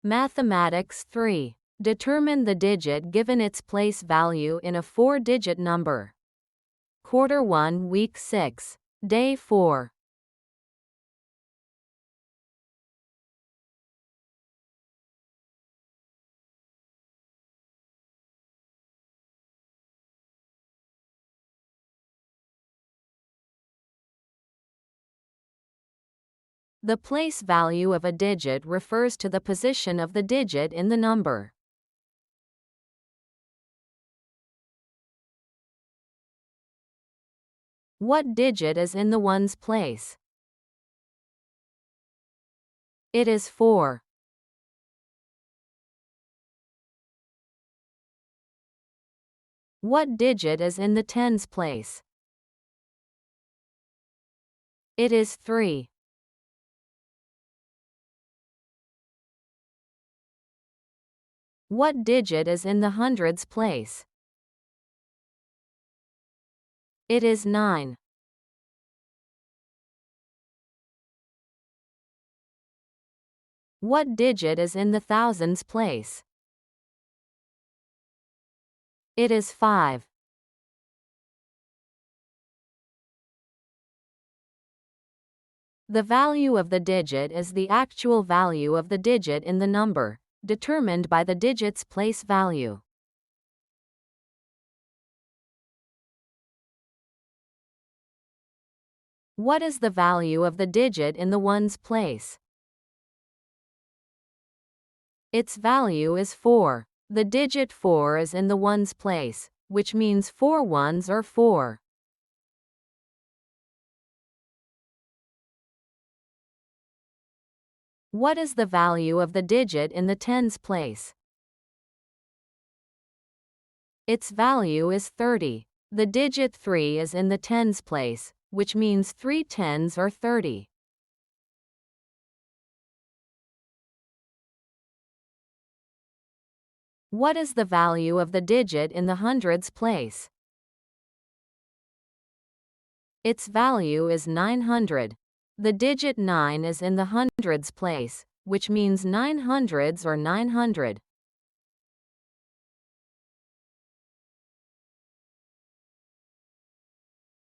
Mathematics 3. Determine the digit given its place value in a 4-digit number. Q1 Week 6, Day 4. The place value of a digit refers to the position of the digit in the number. What digit is in the ones place? It is 4. What digit is in the tens place? It is 3. What digit is in the hundreds place? It is 9. What digit is in the thousands place? It is 5. The value of the digit is the actual value of the digit in the number, determined by the digit's place value. What is the value of the digit in the ones place? Its value is 4. The digit 4 is in the ones place, which means 4 ones are 4. What is the value of the digit in the tens place? Its value is 30. The digit 3 is in the tens place, which means 3 tens are 30. What is the value of the digit in the hundreds place? Its value is 900. The digit 9 is in the hundreds place, which means 9 hundreds or 900.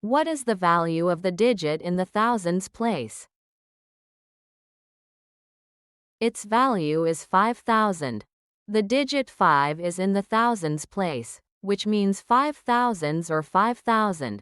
What is the value of the digit in the thousands place? Its value is 5,000. The digit 5 is in the thousands place, which means 5 thousands or 5,000.